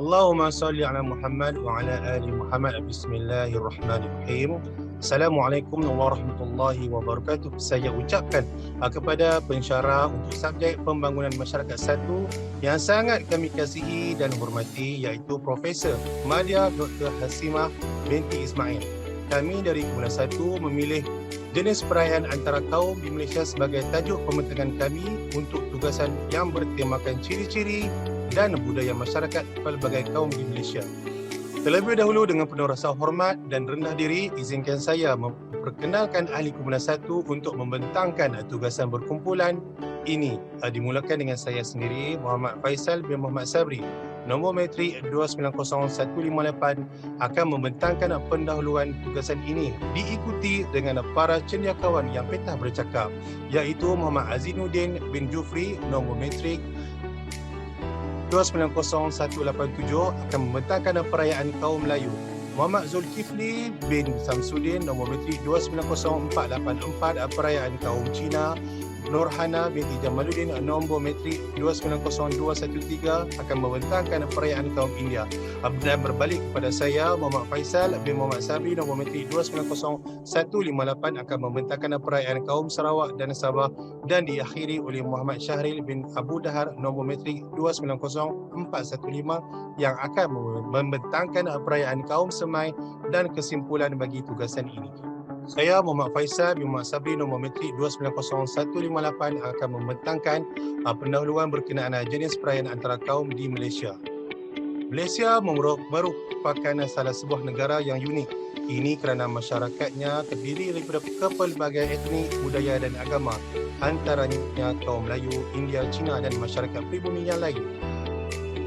Allahumma salli ala Muhammad wa ala ali Muhammad. Bismillahirrahmanirrahim. Assalamualaikum warahmatullahi wabarakatuh. Saya ucapkan kepada pensyarah untuk subjek pembangunan masyarakat 1 yang sangat kami kasihi dan hormati, iaitu Profesor Madya Dr. Hasimah binti Ismail. Kami dari Kemudian 1 memilih jenis perayaan antara kaum di Malaysia sebagai tajuk pembentangan kami untuk tugasan yang bertemakan ciri-ciri dan budaya masyarakat pelbagai kaum di Malaysia. Terlebih dahulu, dengan penuh rasa hormat dan rendah diri, izinkan saya memperkenalkan ahli Kumpulan 1 untuk membentangkan tugasan berkumpulan ini. Dimulakan dengan saya sendiri, Muhammad Faisal bin Muhammad Sabri, nombor metrik 290158, akan membentangkan pendahuluan tugasan ini, diikuti dengan para cendekiawan yang petah bercakap, iaitu Muhammad Azinuddin bin Jufri, nombor metrik 290187, akan membentangkan perayaan kaum Melayu. Muhammad Zulkifli bin Samsudin, nombor metrik 290484, perayaan kaum Cina. Nurhana binti Jamaluddin, nombor metrik 290213, akan membentangkan perayaan kaum India. Dan berbalik kepada saya, Muhammad Faisal bin Muhammad Sabri, nombor metrik 290158, akan membentangkan perayaan kaum Sarawak dan Sabah, dan diakhiri oleh Muhammad Syahril bin Abu Dahar, nombor metrik 290415, yang akan membentangkan perayaan kaum Semai dan kesimpulan bagi tugasan ini. Saya, Muhammad Faisal bin Muhammad Sabri, nombor metrik 290158, akan membentangkan pendahuluan berkenaan jenis perayaan antara kaum di Malaysia. Malaysia merupakan salah sebuah negara yang unik. Ini kerana masyarakatnya terdiri daripada pelbagai etnik, budaya dan agama, antaranya kaum Melayu, India, Cina dan masyarakat pribumi yang lain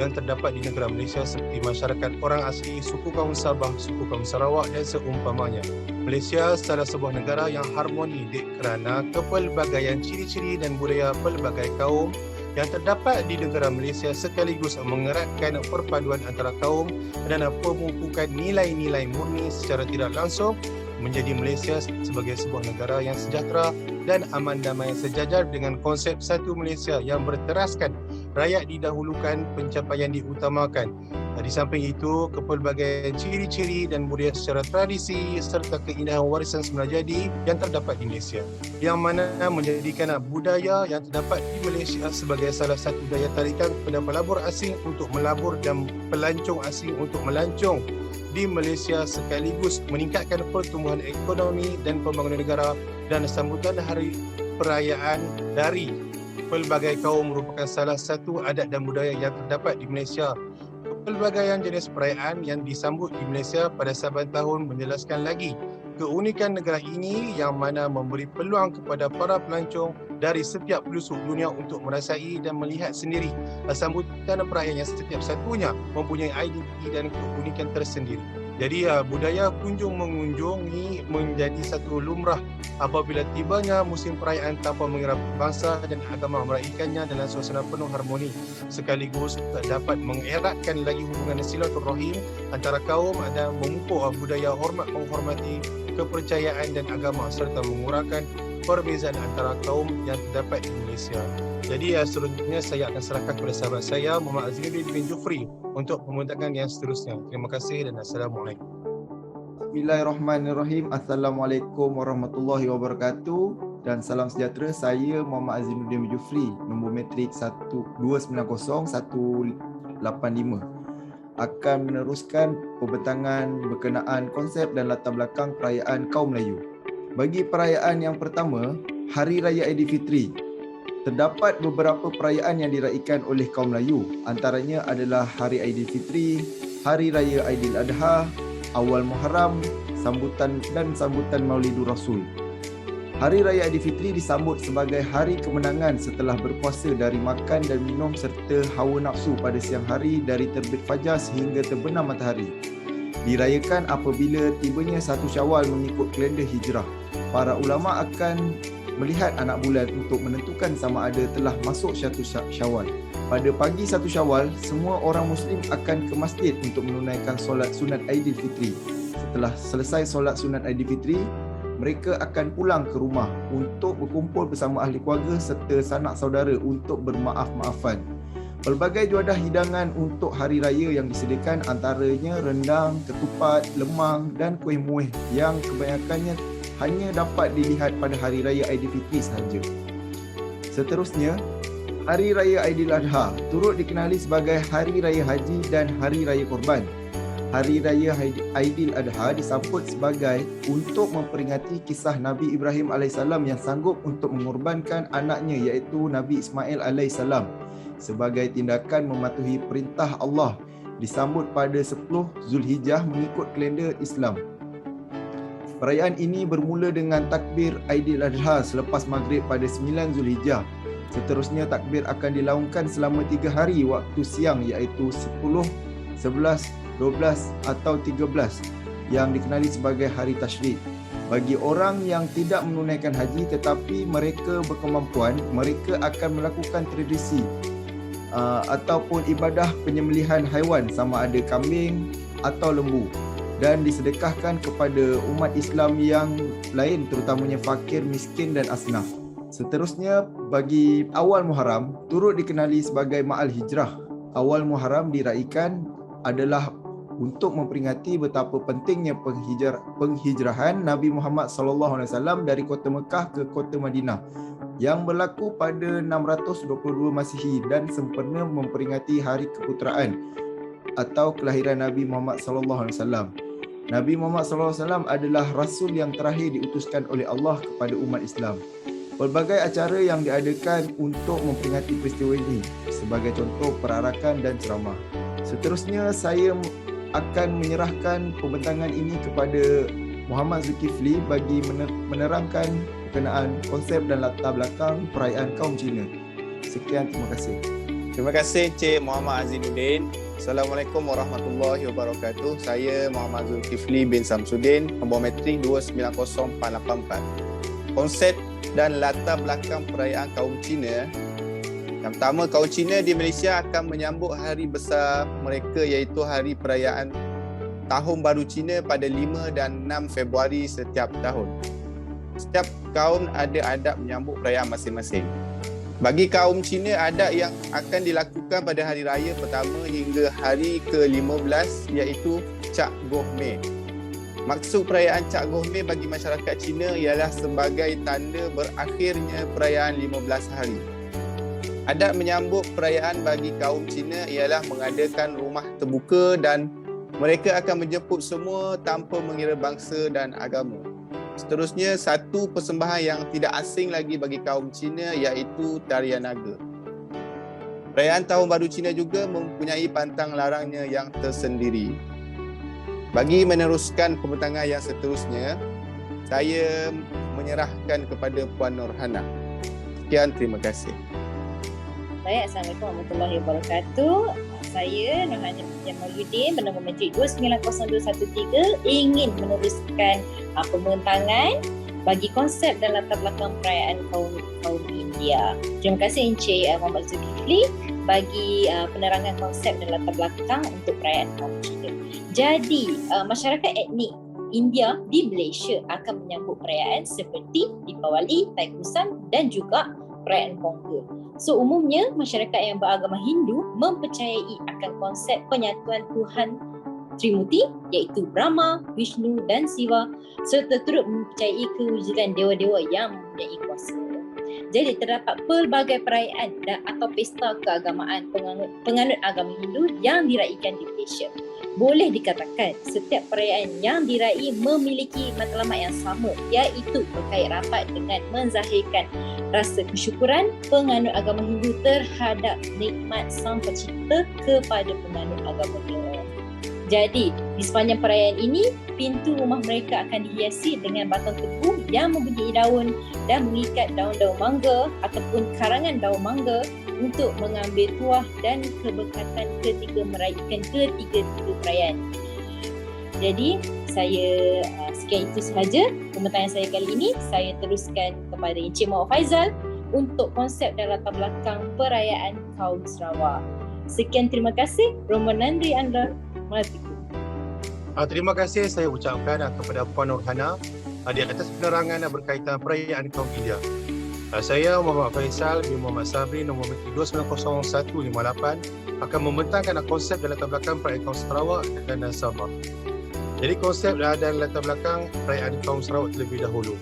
yang terdapat di negara Malaysia, seperti masyarakat orang asli, suku kaum Sabah, suku kaum Sarawak dan seumpamanya. Malaysia adalah sebuah negara yang harmoni kerana kepelbagaian ciri-ciri dan budaya pelbagai kaum yang terdapat di negara Malaysia, sekaligus mengeratkan perpaduan antara kaum dan pemupukan nilai-nilai murni secara tidak langsung menjadi Malaysia sebagai sebuah negara yang sejahtera dan aman damai, sejajar dengan konsep satu Malaysia yang berteraskan rakyat didahulukan, pencapaian diutamakan. Di samping itu, kepelbagaian ciri-ciri dan budaya secara tradisi serta keindahan warisan semula jadi yang terdapat di Malaysia, yang mana menjadikan budaya yang terdapat di Malaysia sebagai salah satu daya tarikan kepada pelabur asing untuk melabur dan pelancong asing untuk melancong di Malaysia, sekaligus meningkatkan pertumbuhan ekonomi dan pembangunan negara. Dan sambutan hari perayaan dari pelbagai kaum merupakan salah satu adat dan budaya yang terdapat di Malaysia. Pelbagaian jenis perayaan yang disambut di Malaysia pada saban tahun menjelaskan lagi keunikan negara ini, yang mana memberi peluang kepada para pelancong dari setiap pelosok dunia untuk merasai dan melihat sendiri sambutan perayaan yang setiap satunya mempunyai identiti dan keunikan tersendiri. Jadi budaya kunjung mengunjungi menjadi satu lumrah apabila tibanya musim perayaan tanpa mengira bangsa dan agama, meraihkannya dalam suasana penuh harmoni, sekaligus dapat mengeratkan lagi hubungan silaturahim antara kaum dan memupuk budaya hormat menghormati kepercayaan dan agama, serta mengurangkan perbezaan antara kaum yang terdapat di Malaysia. Jadi seterusnya saya akan serahkan kepada sahabat saya, Muhammad Azinuddin bin Jufri, untuk pembentangan yang seterusnya. Terima kasih dan Assalamualaikum. Bismillahirrahmanirrahim. Assalamualaikum warahmatullahi wabarakatuh. Dan salam sejahtera. Saya Muhammad Azinuddin bin Jufri, nombor metrik 290185, akan meneruskan pembentangan berkenaan konsep dan latar belakang perayaan kaum Melayu. Bagi perayaan yang pertama, Hari Raya Aidilfitri, terdapat beberapa perayaan yang diraikan oleh kaum Melayu. Antaranya adalah Hari Aidilfitri, Hari Raya Aidiladha, Awal Muharram, sambutan Maulidur Rasul. Hari Raya Aidilfitri disambut sebagai hari kemenangan setelah berpuasa dari makan dan minum serta hawa nafsu pada siang hari dari terbit fajar sehingga terbenam matahari. Dirayakan apabila tibanya 1 Syawal mengikut kalender Hijrah. Para ulama akan melihat anak bulan untuk menentukan sama ada telah masuk 1 Syawal. Pada pagi 1 Syawal, semua orang Muslim akan ke masjid untuk menunaikan solat sunat Aidilfitri. Setelah selesai solat sunat Aidilfitri, mereka akan pulang ke rumah untuk berkumpul bersama ahli keluarga serta sanak saudara untuk bermaaf-maafan. Pelbagai juadah hidangan untuk hari raya yang disediakan antaranya rendang, ketupat, lemang dan kuih muih yang kebanyakannya hanya dapat dilihat pada hari raya Aidilfitri sahaja. Seterusnya, Hari Raya Aidiladha turut dikenali sebagai Hari Raya Haji dan Hari Raya Korban. Hari Raya Aidiladha disambut sebagai untuk memperingati kisah Nabi Ibrahim AS yang sanggup untuk mengorbankan anaknya iaitu Nabi Ismail AS sebagai tindakan mematuhi perintah Allah, disambut pada 10 Zulhijjah mengikut kalender Islam. Perayaan ini bermula dengan takbir Aidiladha selepas maghrib pada 9 Zulhijjah. Seterusnya takbir akan dilaungkan selama 3 hari waktu siang iaitu 10, 11, 12 atau 13 yang dikenali sebagai hari tasyrik. Bagi orang yang tidak menunaikan haji tetapi mereka berkemampuan, mereka akan melakukan tradisi ataupun ibadah penyembelihan haiwan sama ada kambing atau lembu dan disedekahkan kepada umat Islam yang lain terutamanya fakir, miskin dan asnaf. Seterusnya, bagi awal Muharram turut dikenali sebagai Ma'al Hijrah. Awal Muharram diraikan adalah untuk memperingati betapa pentingnya penghijrahan Nabi Muhammad SAW dari kota Mekah ke kota Madinah yang berlaku pada 622 Masihi dan sempena memperingati Hari Keputeraan atau kelahiran Nabi Muhammad SAW. Nabi Muhammad SAW adalah Rasul yang terakhir diutuskan oleh Allah kepada umat Islam. Pelbagai acara yang diadakan untuk memperingati peristiwa ini sebagai contoh perarakan dan ceramah. Seterusnya saya akan menyerahkan pembentangan ini kepada Muhammad Zulkifli bagi menerangkan berkenaan konsep dan latar belakang perayaan kaum Cina. Sekian, terima kasih. Terima kasih Encik Muhammad Azinuddin. Assalamualaikum warahmatullahi wabarakatuh. Saya Muhammad Zulkifli bin Samsudin, nombor metrik 290484. Konsep dan latar belakang perayaan kaum Cina. Yang pertama, kaum Cina di Malaysia akan menyambut hari besar mereka iaitu Hari Perayaan Tahun Baru Cina pada 5 dan 6 Februari setiap tahun. Setiap kaum ada adab menyambut perayaan masing-masing. Bagi kaum Cina, adat yang akan dilakukan pada hari raya pertama hingga hari ke-15 iaitu Cap Goh Mei. Maksud perayaan Cap Goh Mei bagi masyarakat Cina ialah sebagai tanda berakhirnya perayaan 15 hari. Adat menyambut perayaan bagi kaum Cina ialah mengadakan rumah terbuka dan mereka akan menjemput semua tanpa mengira bangsa dan agama. Seterusnya, satu persembahan yang tidak asing lagi bagi kaum Cina iaitu tarian naga. Perayaan Tahun Baru Cina juga mempunyai pantang larangnya yang tersendiri. Bagi meneruskan pembentangan yang seterusnya, saya menyerahkan kepada Puan Nurhana. Sekian, terima kasih. Baik, Assalamualaikum warahmatullahi wabarakatuh. Saya Nurhana Jamaluddin bernombor metrik 290213 ingin meneruskan pembentangan bagi konsep dan latar belakang perayaan kaum India. Terima kasih Encik Muhammad Zulkifli bagi penerangan konsep dan latar belakang untuk perayaan kaum Cina. Jadi, masyarakat etnik India di Malaysia akan menyambut perayaan seperti Deepawali, Thaipusam dan juga perayaan Pongal. So, umumnya masyarakat yang beragama Hindu mempercayai akan konsep penyatuan Tuhan Trimurti iaitu Brahma, Vishnu dan Siva serta turut mempercayai kewujudan dewa-dewa yang mempunyai kuasa. Jadi terdapat pelbagai perayaan dan atau pesta keagamaan penganut agama Hindu yang diraikan di Malaysia. Boleh dikatakan setiap perayaan yang diraih memiliki matlamat yang sama iaitu berkait rapat dengan menzahirkan rasa kesyukuran penganut agama Hindu terhadap nikmat Sang Pencipta kepada penganut agamanya. Jadi, di sepanjang perayaan ini, pintu rumah mereka akan dihiasi dengan batang tebu yang mempunyai daun dan mengikat daun-daun mangga ataupun karangan daun mangga untuk mengambil tuah dan keberkatan ketika meraihkan ketiga-tiga perayaan. Jadi, saya sekian itu sahaja pembentangan saya kali ini. Saya teruskan kepada Encik Muhammad Faizal untuk konsep dan latar belakang perayaan kaum Sarawak. Sekian, terima kasih. Romo Nandri anda. Terima kasih saya ucapkan kepada Puan Nurhana di atas penerangan berkaitan perayaan kaum India. Saya Muhammad Faisal bin Muhammad Sabri, nombor menteri 290158 akan membentangkan konsep dan latar belakang perayaan kaum Sarawak dan Sabah. Jadi konsep dan latar belakang perayaan kaum Sarawak terlebih dahulu.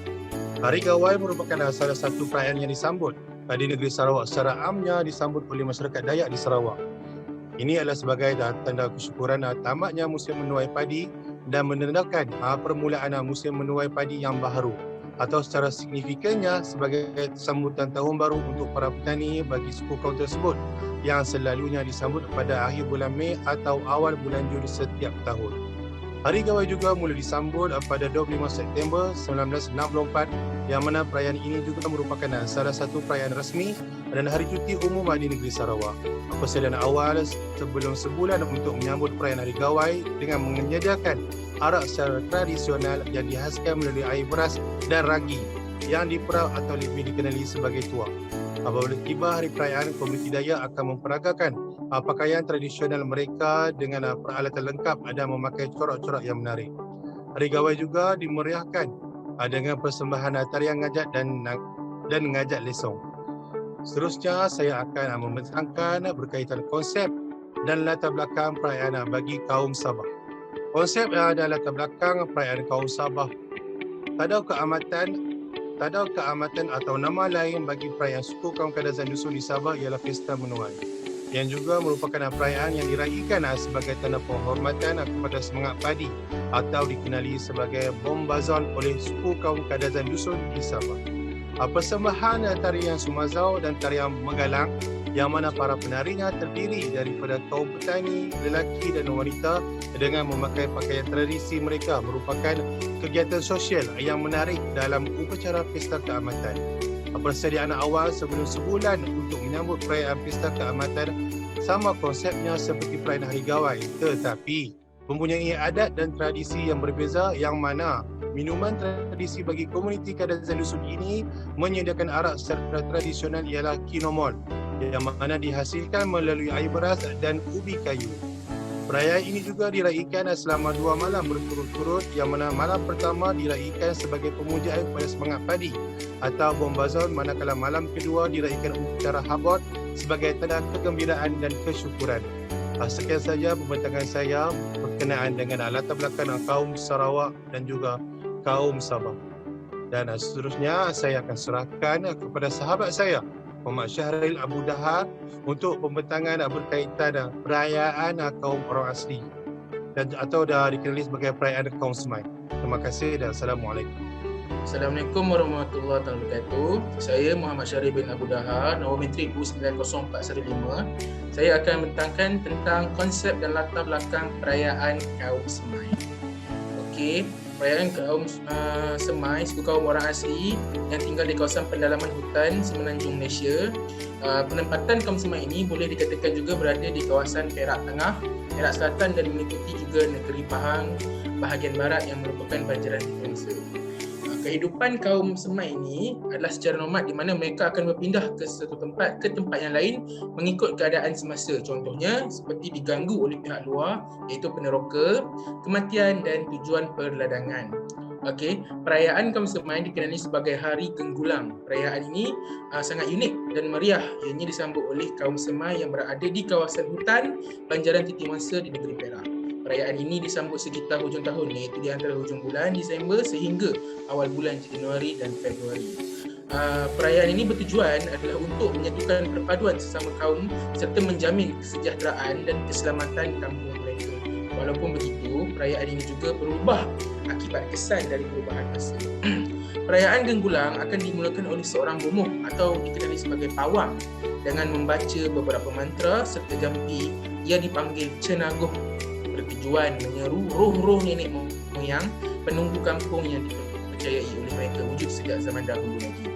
Hari Gawai merupakan salah satu perayaan yang disambut di negeri Sarawak, secara amnya disambut oleh masyarakat Dayak di Sarawak. Ini adalah sebagai tanda kesyukuran tamatnya musim menuai padi dan menandakan permulaan musim menuai padi yang baharu, atau secara signifikannya sebagai sambutan tahun baru untuk para petani bagi suku kaum tersebut yang selalunya disambut pada akhir bulan Mei atau awal bulan Jun setiap tahun. Hari Gawai juga mula disambut pada 25 September 1964, yang mana perayaan ini juga merupakan salah satu perayaan rasmi dan hari cuti umum di negeri Sarawak. Persediaan awal sebelum sebulan untuk menyambut perayaan Hari Gawai dengan menyediakan arak secara tradisional yang dihasilkan melalui air beras dan ragi yang diperau atau lebih dikenali sebagai tuak. Apabila tiba hari perayaan, komuniti Dayak akan memperagakan pakaian tradisional mereka dengan peralatan lengkap dan memakai corak-corak yang menarik. Hari Gawai juga dimeriahkan dengan persembahan tarian ngajak dan ngajak lesong. Seterusnya, saya akan membentangkan berkaitan konsep dan latar belakang perayaan bagi kaum Sabah. Konsep dan latar belakang perayaan kaum Sabah. Tadau keamatan atau nama lain bagi perayaan suku kaum Kadazan Dusun di Sabah ialah Pesta Menuai, yang juga merupakan perayaan yang diraikan sebagai tanda penghormatan kepada semangat padi atau dikenali sebagai Bombazon oleh suku kaum Kadazan Dusun di Sabah. Persembahan tarian Sumazau dan tarian Megalang, yang mana para penarinya terdiri daripada kaum petani, lelaki dan wanita dengan memakai pakaian tradisi mereka, merupakan kegiatan sosial yang menarik dalam upacara Pesta Keamatan. Persediaan awal sebelum sebulan untuk menyambut perayaan Pesta Keamatan sama konsepnya seperti perayaan Hari Gawai, tetapi mempunyai adat dan tradisi yang berbeza, yang mana minuman tradisi bagi komuniti Kadazan Dusun ini menyediakan arak secara tradisional ialah kinomol, yang mana dihasilkan melalui air beras dan ubi kayu. Perayaan ini juga diraikan selama 2 malam berturut-turut, yang mana malam pertama diraikan sebagai pemujaan kepada semangat padi atau Bombazon, manakala malam kedua diraikan upacara Habot sebagai tanda kegembiraan dan kesyukuran. Sekian saja pembentangan saya berkenaan dengan latar belakang kaum Sarawak dan juga kaum Sabah. Dan seterusnya saya akan serahkan kepada sahabat saya Muhammad Syahril Abu Dahar untuk pembentangan berkaitan perayaan kaum orang asli dan atau dah dikenali sebagai perayaan kaum Semai. Terima kasih dan Assalamualaikum. Assalamualaikum warahmatullahi wabarakatuh. Saya Muhammad Syahril bin Abu Dahar, nombor menteri 290415. Saya akan membentangkan tentang konsep dan latar belakang perayaan kaum Semai. Okey, perayaan kaum Semai, suku kaum orang asli yang tinggal di kawasan pendalaman hutan Semenanjung Malaysia. Penempatan kaum Semai ini boleh dikatakan juga berada di kawasan Perak Tengah, Perak Selatan dan meliputi juga negeri Pahang bahagian barat yang merupakan banjaran influencer. Kehidupan kaum Semai ini adalah secara nomad, di mana mereka akan berpindah ke satu tempat ke tempat yang lain mengikut keadaan semasa. Contohnya seperti diganggu oleh pihak luar, iaitu peneroka, kematian dan tujuan perladangan. Okey, perayaan kaum Semai dikenali sebagai Hari Genggulang. Perayaan ini sangat unik dan meriah, ianya disambut oleh kaum Semai yang berada di kawasan hutan banjaran Titi Mangsa di negeri Perak. Perayaan ini disambut sekitar hujung tahun, iaitu di antara hujung bulan Disember sehingga awal bulan Januari dan Februari. Perayaan ini bertujuan adalah untuk menyatukan perpaduan sesama kaum serta menjamin kesejahteraan dan keselamatan kampung mereka. Walaupun begitu, perayaan ini juga berubah akibat kesan dari perubahan masa. Perayaan Genggulang akan dimulakan oleh seorang bomoh atau dikenali sebagai pawang dengan membaca beberapa mantra serta jampi. Ia dipanggil cenagoh, bertujuan menyeru roh-roh nenek moyang penunggu kampung yang dipercayai oleh mereka wujud sejak zaman dahulu lagi.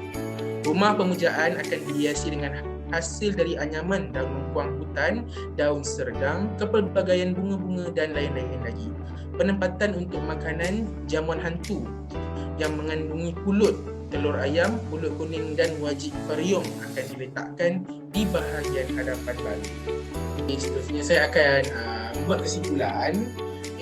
Rumah pemujaan akan dihiasi dengan hasil dari anyaman daun lengkuang hutan, daun serdang, kepelbagaian bunga-bunga dan lain-lain lagi. Penempatan untuk makanan jamuan hantu yang mengandungi pulut, telur ayam, pulut kuning dan wajik periung akan diletakkan di bahagian hadapan baru. Seterusnya saya akan buat kesimpulan,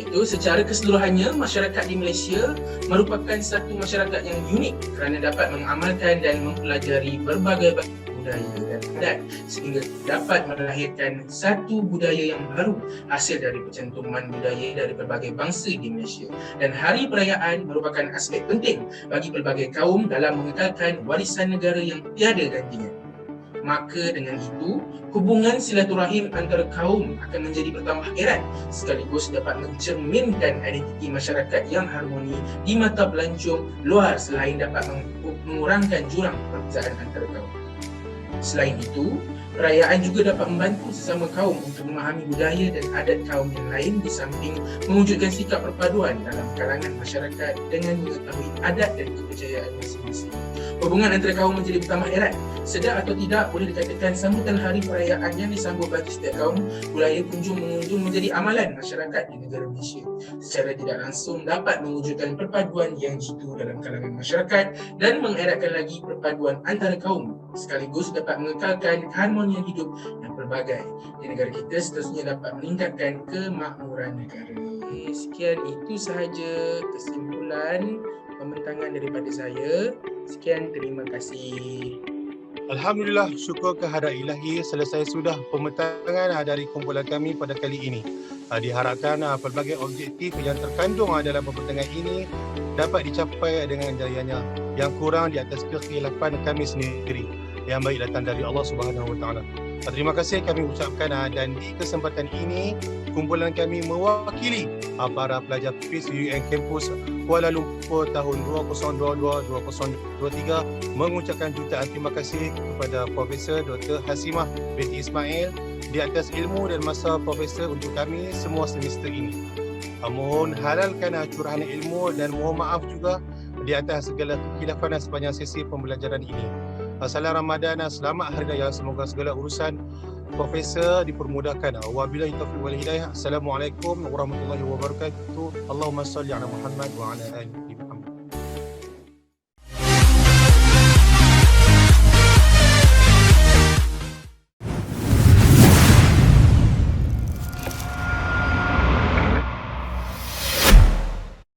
Iaitu secara keseluruhannya masyarakat di Malaysia merupakan satu masyarakat yang unik kerana dapat mengamalkan dan mempelajari berbagai budaya dan adat sehingga dapat melahirkan satu budaya yang baru hasil dari percantuman budaya dari berbagai bangsa di Malaysia. Dan hari perayaan merupakan aspek penting bagi pelbagai kaum dalam mengekalkan warisan negara yang tiada gantinya. Maka dengan itu, hubungan silaturahim antara kaum akan menjadi bertambah erat sekaligus dapat mencerminkan identiti masyarakat yang harmoni di mata pelancong luar selain dapat mengurangkan jurang perbezaan antara kaum. Selain itu, perayaan juga dapat membantu sesama kaum untuk memahami budaya dan adat kaum yang lain di samping mewujudkan sikap perpaduan dalam kalangan masyarakat dengan mengetahui adat dan kepercayaan masing-masing. Hubungan antara kaum menjadi bertambah erat. Sedar atau tidak, boleh dikatakan sambutan hari perayaan yang disambut bagi setiap kaum budaya kunjung-mengunjung menjadi amalan masyarakat di negara Malaysia. Secara tidak langsung dapat mewujudkan perpaduan yang jitu dalam kalangan masyarakat dan mengeratkan lagi perpaduan antara kaum sekaligus dapat mengekalkan keharmonian hidup yang pelbagai di negara kita, seterusnya dapat meningkatkan kemakmuran negara. Sekian itu sahaja kesimpulan pembentangan daripada saya. Sekian, terima kasih. Alhamdulillah, syukur kehadrat ilahi, selesai sudah pembentangan dari kumpulan kami pada kali ini. Diharapkan pelbagai objektif yang terkandung dalam pembentangan ini dapat dicapai dengan jayanya. Yang kurang di atas kekhilafan kami sendiri. Yang baik datang dari Allah Subhanahu Wa Taala. Terima kasih kami ucapkan dan di kesempatan ini kumpulan kami mewakili para pelajar PIS-UN Kampus Kuala Lumpur tahun 2022-2023 mengucapkan jutaan terima kasih kepada Profesor Dr. Hasimah binti Ismail di atas ilmu dan masa Profesor untuk kami semua semester ini. Mohon halalkan curahan ilmu dan mohon maaf juga di atas segala kekhilafan sepanjang sesi pembelajaran ini. Salam Ramadan, selamat Hari Raya, semoga segala urusan Profesor dipermudahkan. Wabillahi taufiq wal hidayah. Assalamualaikum warahmatullahi wabarakatuh. Allahumma salli ala Muhammad wa ala alihi.